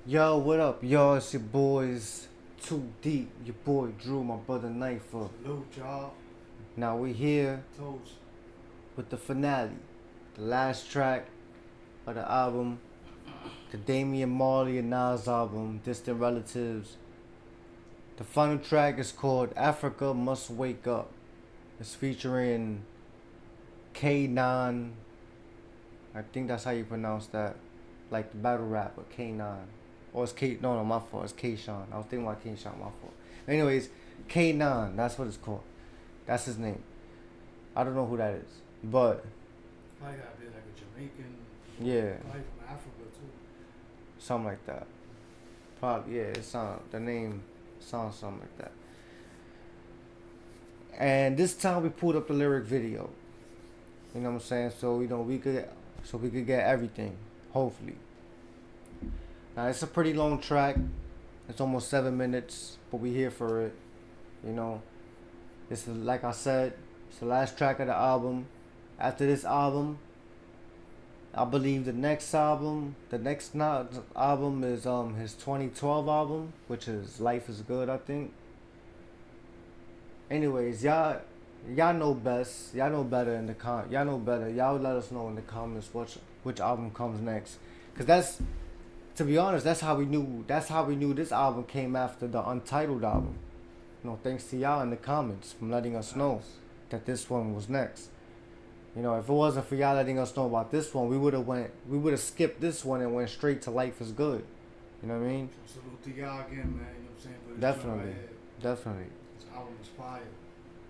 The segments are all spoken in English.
Yo, what up, y'all? It's your boys, Too Deep. Your boy Drew, my brother Knifer. Salute, y'all. Now we here Told you. with the finale, the last track of the album, the Damian Marley and Nas album, Distant Relatives. The final track is called Africa Must Wake Up. It's featuring K9. I think that's how you pronounce that, like the battle rapper K9. Or it's K. No, my fault. It's K Sean. I was thinking about K Sean. My fault. Anyways, K9. That's what it's called. That's his name. I don't know who that is, but Probably gotta be like a Jamaican. yeah, Probably from Africa too. something like that. Probably yeah. It sound the name sounds something like that. And this time we pulled up the lyric video. You know what I'm saying? So we could get everything. Hopefully. Now it's a pretty long track. It's almost 7 minutes, but we here for it. You know, like I said, it's the last track of the album. After this album, I believe the next album is his 2012 album, which is Life Is Good, I think. Anyways, y'all know best. Y'all know better in the y'all know better. Y'all let us know in the comments which album comes next. Cause that's to be honest, that's how we knew this album came after the Untitled album. You know, thanks to y'all in the comments from letting us know Nice. that this one was next. You know, if it wasn't for y'all letting us know about this one, we would have skipped this one and went straight to Life Is Good. You know what I mean? So salute to y'all again, man. You know what I'm saying? For this joint Definitely, right here. definitely. This album is fire.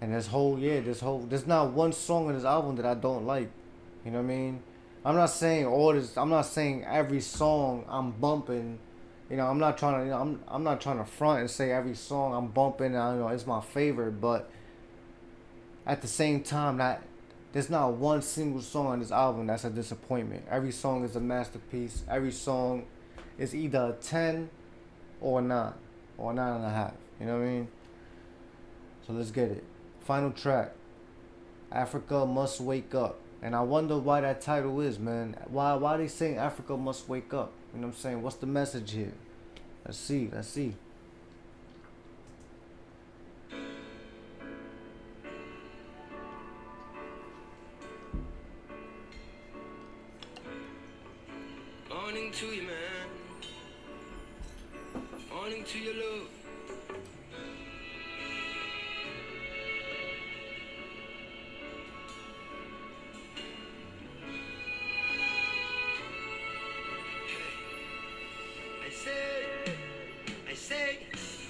And there's not one song in this album that I don't like. You know what I mean? I'm not saying every song I'm bumping. You know, I'm not trying to, I'm not trying to front and say every song I'm bumping, it's my favorite, but at the same time, there's not one single song on this album that's a disappointment. Every song is a masterpiece. Every song is either a 10 or a 9 or a 9.5. You know what I mean? So let's get it. Final track. Africa Must Wake Up. And I wonder why that title is, man. Why they saying Africa must wake up? You know what I'm saying? What's the message here? Let's see. Morning to you, man. Morning to your love. I say,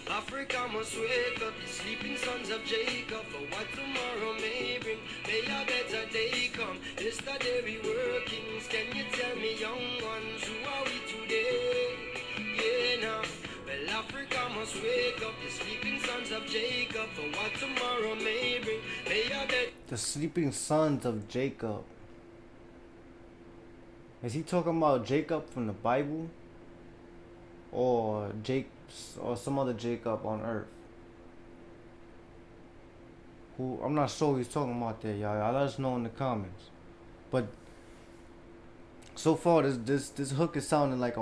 Africa must wake up, the sleeping sons of Jacob, for what tomorrow may bring. May a better day come. Yesterday we were kings. Can you tell me, young ones, who are we today? Yeah, now. Well, Africa must wake up, the sleeping sons of Jacob, for what tomorrow may bring. May a better. The sleeping sons of Jacob. Is he talking about Jacob from the Bible? Or or some other Jacob on earth? Who I'm not sure he's talking about there, y'all. Y'all let us know in the comments. But so far this hook is sounding like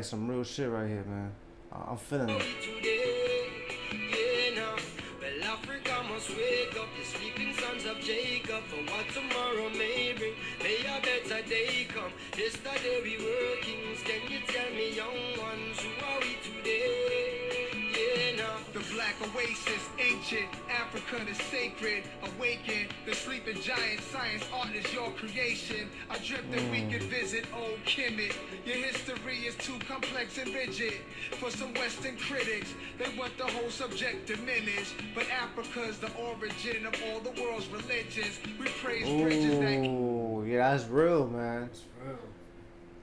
some real shit right here, man. I'm feeling it. Today, yeah, now. Well, Africa must wake up, the sleeping sons of Jacob, for what tomorrow may bring. May a better day come. Yesterday we were kings. Can you tell me, young ones, who are we today? Yeah, now. The black oasis, ancient, Africa the sacred, awaken, the sleeping giant, science, art is your creation. I dreamt that we could visit old Kemet. Your history is too complex and rigid for some Western critics. They want the whole subject diminished, but Africa's the origin of all the world's religions. We praise bridges that. Ooh, yeah, that's real, man. It's real.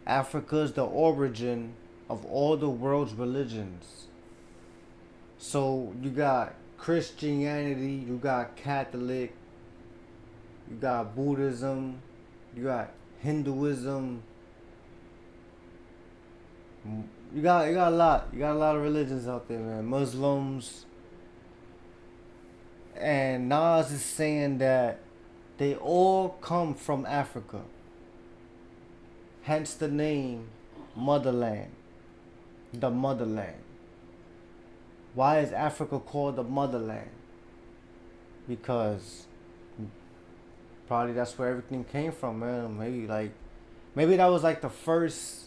Africa's the origin of all the world's religions. So you got Christianity, you got Catholic, you got Buddhism, you got Hinduism. You got a lot of religions out there, man. Muslims. And Nas is saying that they all come from Africa. Hence the name Motherland. the motherland. Why is Africa called the motherland? Because probably that's where everything came from, man. Maybe that was like the first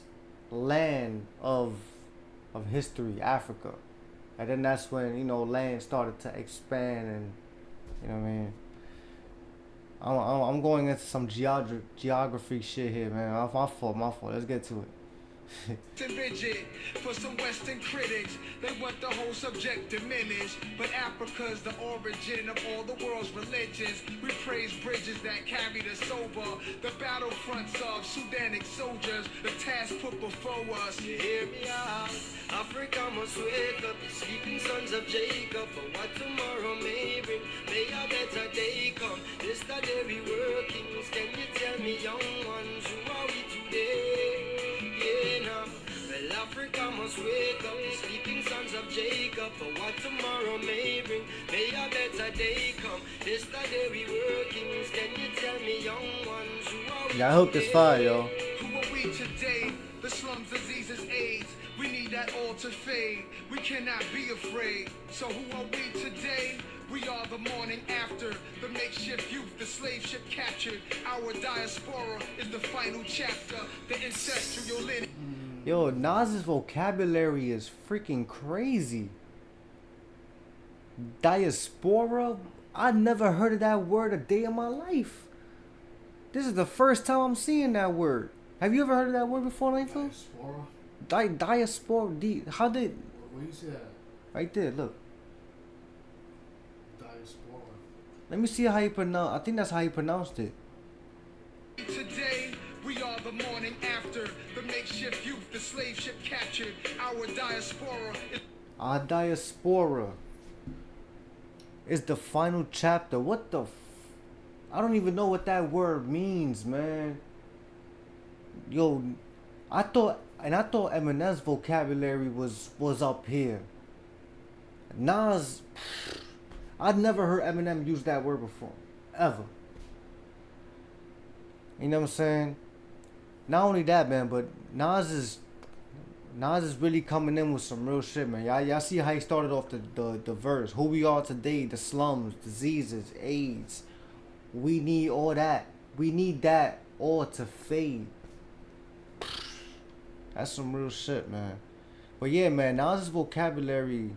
land of history, Africa. And then that's when, land started to expand and, you know what I mean? I'm going into some geography shit here, man. My fault. Let's get to it. And rigid for some Western critics, they want the whole subject diminished. But Africa's the origin of all the world's religions. We praise bridges that carried us over the battlefronts of Sudanic soldiers, the task put before us. You hear me out? Africa must wake up, the sleeping sons of Jacob, for what tomorrow may bring. May a better day come. This the day we workings. Can you tell me, young ones, who are we today? Yeah, now. Well, Africa must wake up, the sleeping sons of Jacob, for what tomorrow may bring. May a better day come. This the day we workings. Can you tell me, young ones, who are we Yeah, I hope this fire, yo. Who are we today? The slums, diseases, AIDS. We need that all to fade. We cannot be afraid. So who are we today? We are the morning after, the makeshift youth, the slave ship captured. Our diaspora is the final chapter, the ancestral lineage. Yo, Nas's vocabulary is freaking crazy. Diaspora? I never heard of that word a day in my life. This is the first time I'm seeing that word. Have you ever heard of that word before, Langford? Diaspora? Diaspora. How did? Where you see that? Right there. Look. Diaspora. Let me see how you pronounce. I think that's how you pronounced it. Today, we are the morning after, the makeshift youth, the slave ship captured. Our diaspora is... Our diaspora is the final chapter. What the? I don't even know what that word means, man. Yo, I thought Eminem's vocabulary was up here. Nas, I'd never heard Eminem use that word before, ever. You know what I'm saying? Not only that, man, but Nas is really coming in with some real shit, man. Y'all see how he started off the verse. Who we are today, the slums, diseases, AIDS. We need all that. We need that all to fade. That's some real shit, man. But yeah, man, Nas's vocabulary,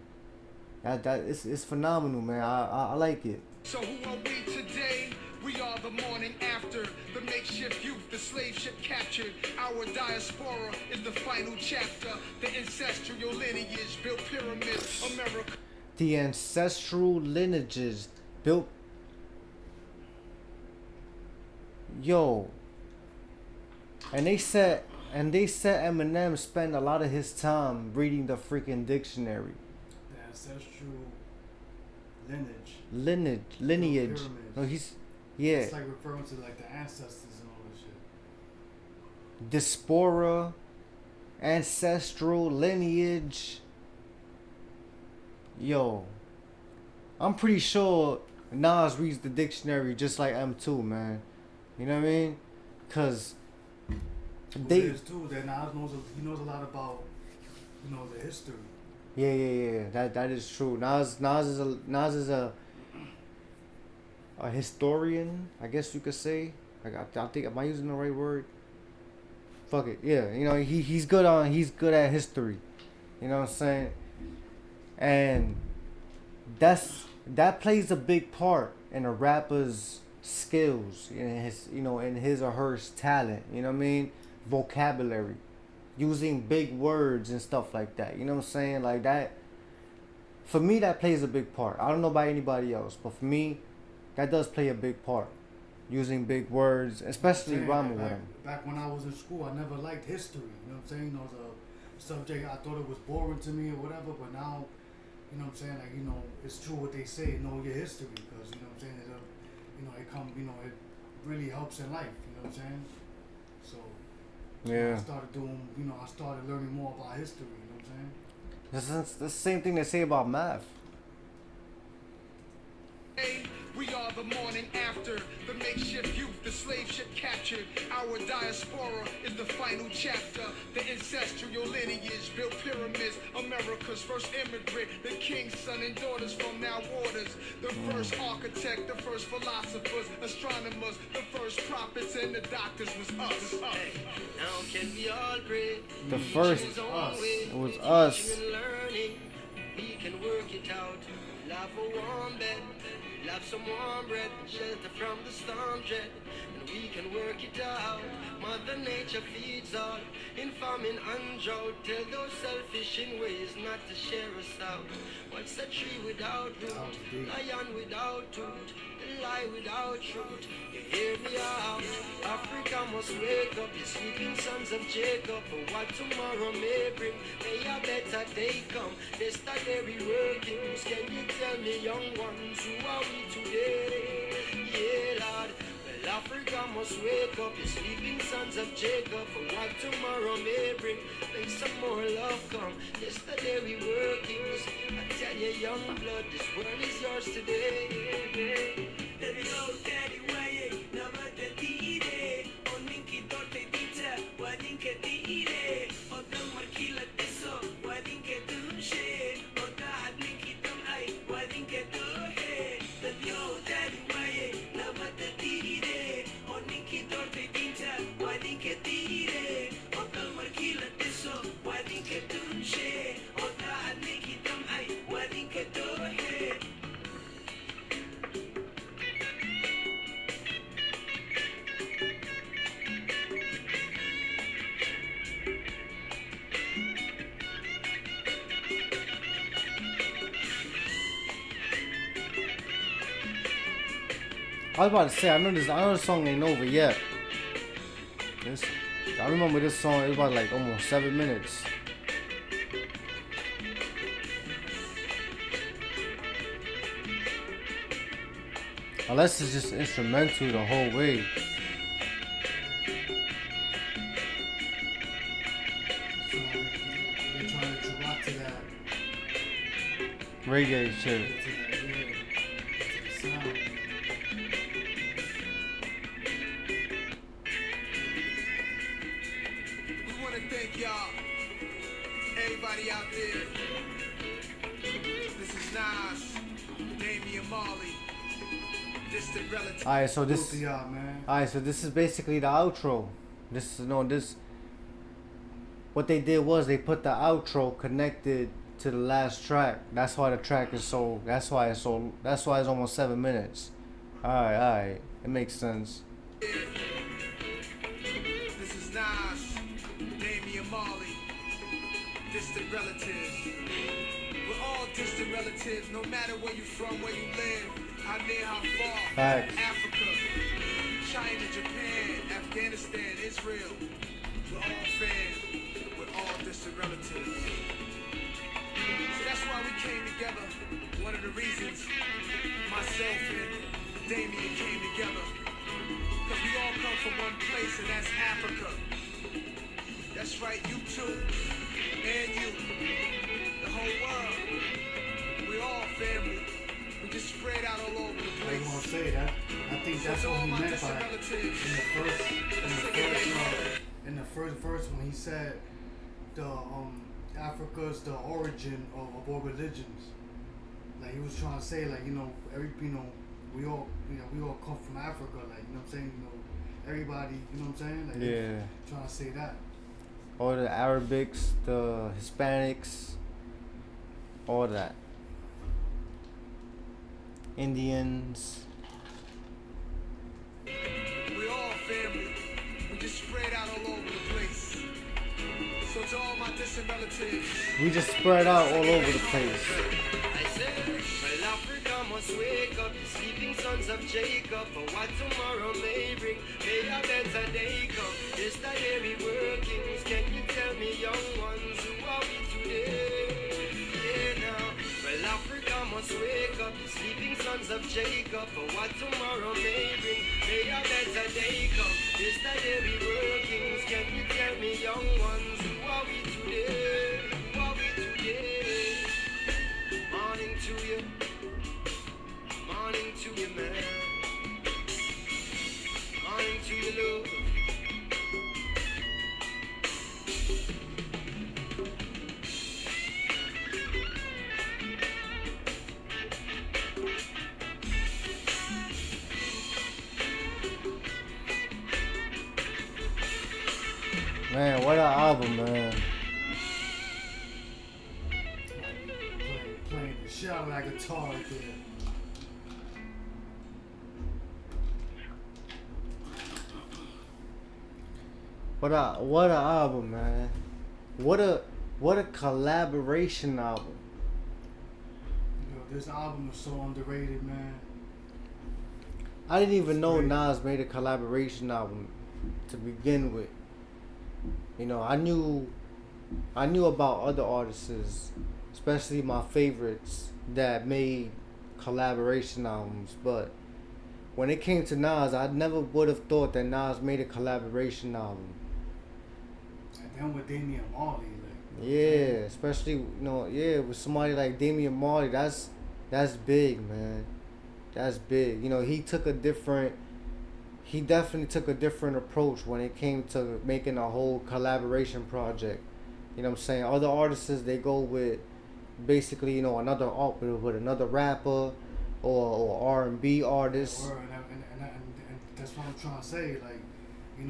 it's phenomenal, man. I like it. So who are we today? We are the morning after, the makeshift youth, the slave ship captured. Our diaspora is the final chapter, the ancestral lineage built pyramids, America. The ancestral lineages built. Yo. And they said Eminem spent a lot of his time reading the freaking dictionary. The ancestral lineage. Lineage. Pyramids. No, yeah. It's like referring to like the ancestors and all that shit. Diaspora, ancestral lineage. Yo, I'm pretty sure Nas reads the dictionary just like M2, man. You know what I mean? Cause It is too. That Nas knows a lot about, the history. Yeah. That is true. Nas is a historian, I guess you could say. I think, am I using the right word? Fuck it. Yeah, he's good at history. You know what I'm saying? And that plays a big part in a rapper's skills, in his or her talent. You know what I mean? Vocabulary, using big words and stuff like that. You know what I'm saying? Like that. For me, that plays a big part. I don't know about anybody else, but for me, that does play a big part. Using big words, especially rhyming with them. Back when I was in school, I never liked history. You know what I'm saying? It was a subject I thought it was boring to me or whatever. But now, you know what I'm saying? Like, it's true what they say. Know your history, because you know what I'm saying. It really helps in life. You know what I'm saying? So Yeah. I started doing. I started learning more about history. You know what I'm saying? That's the same thing they say about math. We are the morning after, the makeshift youth, the slave ship captured. Our diaspora is the final chapter, the ancestral lineage built pyramids. America's first immigrant, the king's son and daughters from now waters. The first architect, the first philosophers, astronomers, the first prophets and the doctors was us. Hey, now can we all pray? The first, it was us. Learning, we can work it out. Love a warm bed, love some warm bread, shelter from the storm dread, and we can work it out. Mother Nature feeds all, in famine and drought. Tell those selfish in ways not to share us out. What's a tree without root? Lion without tooth, a lie without truth. You hear me out? Africa must wake up, the sleeping sons of Jacob. For what tomorrow may bring, may a better day come. Yesterday we workings, can you tell me, young ones, who are we today? Yeah, Lord. Well, Africa must wake up, the sleeping sons of Jacob. For what tomorrow may bring, make some more love come. Yesterday we workings, I tell you, young blood, this world is yours today. I was about to say, I know the song ain't over yet. I remember this song, it was about like almost 7 minutes. Unless it's just instrumental the whole way. They're trying to rock to that. Reggae shit. To the sound. We want to thank y'all, everybody out there. This is Nas, Damian, Marley, distant relative. Alright, so Salute this to y'all, man. Alright, so this is basically the outro. What they did was they put the outro connected to the last track. That's why the track is so. That's why it's almost 7 minutes. Alright, it makes sense. This is Nas, Damian, Marley, distant relatives. We're all distant relatives, no matter where you from, where you live, how near, how far. Facts. Africa, China, Japan, Afghanistan, Israel. We're all fans. We're all distant relatives. So that's why we came together. One of the reasons myself and Damian came together. Because we all come from one place, and that's Africa. That's right, you too. And you. The whole world. We're all family. We just spread out all over the I ain't gonna place. say that. I think that's what he meant by in the first verse when he said the Africa's the origin of all religions. Like he was trying to say, like, we all come from Africa, like, you know what I'm saying, everybody, you know what I'm saying, like, Yeah. trying to say that. All the Arabics, the Hispanics, all that. Indians. We're all family. We just spread out all over the place. So to all my distant relatives, We just spread out all over the place. I said, well, Africa must wake up, the sleeping sons of Jacob. For what tomorrow may bring, may a better day come. Yesterday we workings, can you tell me, young ones, who are we today? Yeah, now, well, Africa must wake up, the sleeping sons of Jacob. For what tomorrow may bring, may a better day come. Yesterday we workings, can you tell me, young ones, who are we today? Who are we today? Morning to you. Morning to you, man. Morning to you, love. Man, what an album, man. Playing the shit out of that guitar right there. What a album, man. What a collaboration album. You know, this album is so underrated, man. I didn't even It's know great. Nas made a collaboration album to begin with. You know, I knew about other artists, especially my favorites that made collaboration albums, but when it came to Nas, I never would have thought that Nas made a collaboration album. And then with Damian Marley, like, Yeah, especially with somebody like Damian Marley, that's big, man. That's big. You know, he definitely took a different approach when it came to making a whole collaboration project. You know what I'm saying? Other artists, they go with basically, another with another rapper or R&B artist. and that's what I'm trying to say. Like, you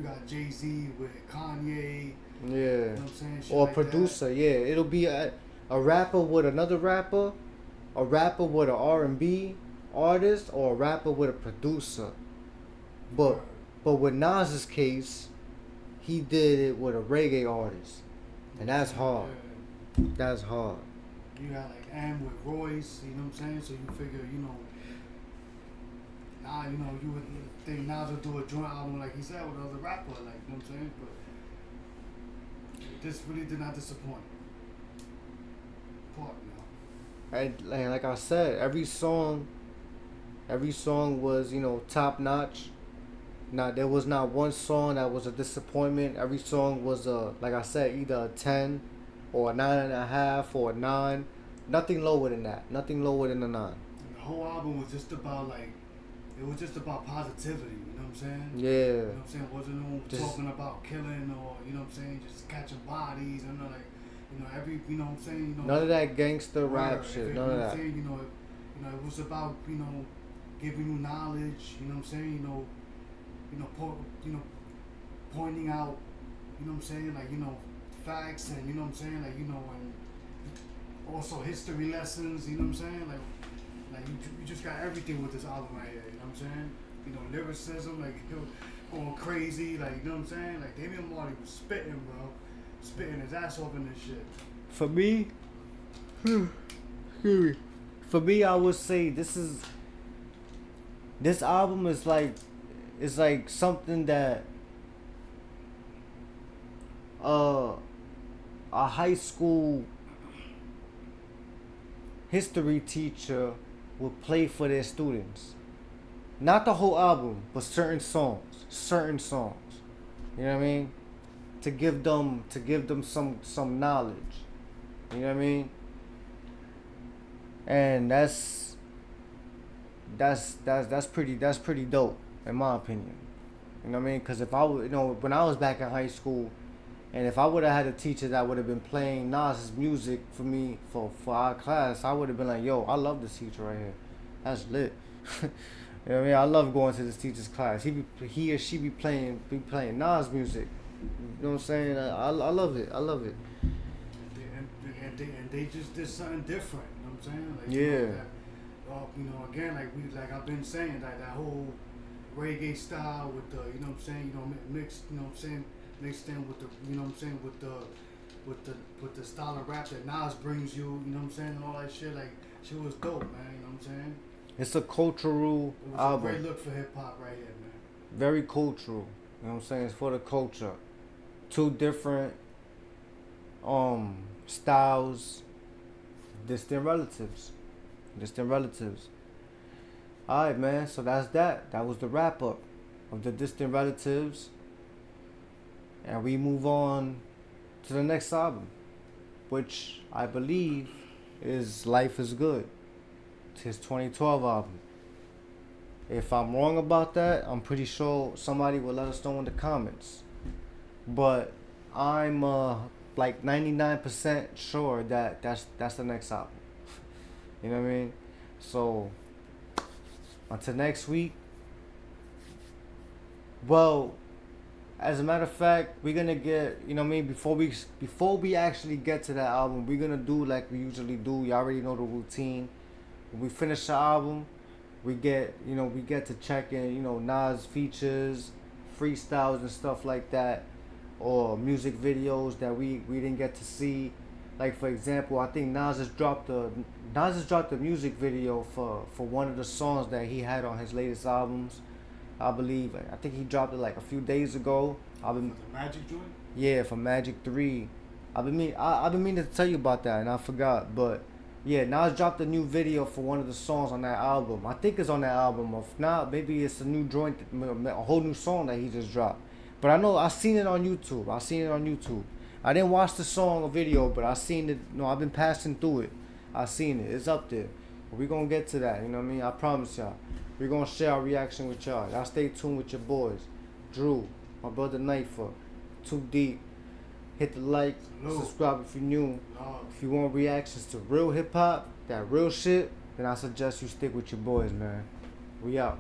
got Jay-Z with Kanye. Yeah. You know what I'm saying? Shit Or like producer, yeah. It'll be a rapper with another rapper, a rapper with an R&B artist, or a rapper with a producer. that. But with Nas's case, he did it with a reggae artist, and that's hard. Yeah. That's hard. You got like Am with Royce, you know what I'm saying? So you figure, you would think Nas would do a joint album like he said with another rapper, like, you know what I'm saying? But this really did not disappoint. Part, And like I said, every song was top notch. Now there was not one song that was a disappointment. Every song was like I said, either a 10 or a 9.5 or a 9. Nothing lower than that. Nothing lower than a 9. And the whole album was just about it was just about positivity, you know what I'm saying? Yeah. You know what I'm saying? Wasn't no Just- talking about killing or, you know what I'm saying, just catching bodies and like, you know what I'm saying? None of that gangster rap Word. shit. You None know of what I'm that. saying? It was about, giving you knowledge, you know what I'm saying? Pointing out, you know what I'm saying? Like, facts and, you know what I'm saying? Like, and also history lessons, you know what I'm saying? Like you just got everything with this album right here, you know what I'm saying? Lyricism, like, going crazy, like, you know what I'm saying? Like, Damian Marley was spitting, bro. Spitting his ass off in this shit. For me, for me, I would say this album is like something that a high school history teacher would play for their students. Not the whole album, but certain songs. Certain songs. You know what I mean? To give them some knowledge. You know what I mean? And that's pretty dope in my opinion. You know what I mean? Because if I would, when I was back in high school, and if I would have had a teacher that would have been playing Nas's music for me for our class, I would have been like, yo, I love this teacher right here. That's lit. You know what I mean? I love going to this teacher's class. He or she be playing Nas music. You know what I'm saying? I love it. I love it. And they just did something different. You know what I'm saying? Like, Yeah. Again, like I've been saying, that whole reggae style with the, you know what I'm saying, mixed, you know what I'm saying, mixed in with the, you know what I'm saying, with the style of rap that Nas brings you, you know what I'm saying, and all that shit. Like, shit was dope, man. You know what I'm saying? It's a cultural It was album. a great look for hip hop right here, man. Very cultural. You know what I'm saying? It's for the culture. Two different styles, distant relatives. Alright, man, so that's that. That was the wrap up of the distant relatives. And we move on to the next album, which I believe is Life is Good. It's his 2012 album. If I'm wrong about that, I'm pretty sure somebody will let us know in the comments. But I'm like 99% sure that that's the next album. You know what I mean? So until next week. Well, As a matter of fact, we're gonna get, you know what I mean, before we actually get to that album, we're gonna do like we usually do. You already know the routine. When we finish the album, we get to check in, Nas features, freestyles and stuff like that, or music videos that we didn't get to see. Like for example, I think Nas just dropped a music video for one of the songs that he had on his latest albums. I believe. I think he dropped it like a few days ago. I've been The Magic joint? Yeah, for Magic 3. I've been meaning to tell you about that and I forgot. But yeah, Nas dropped a new video for one of the songs on that album. I think it's on that album. If not, maybe it's a new joint, a whole new song that he just dropped. But I know I seen it on YouTube. I didn't watch the song or video, but I seen it. I've been passing through it. I seen it. It's up there. But we gonna get to that. You know what I mean? I promise y'all. We're gonna share our reaction with y'all. Y'all stay tuned with your boys. Drew, my brother Nightfall, Too Deep. Hit the like, subscribe if you're new. If you want reactions to real hip hop, that real shit, then I suggest you stick with your boys, man. We out.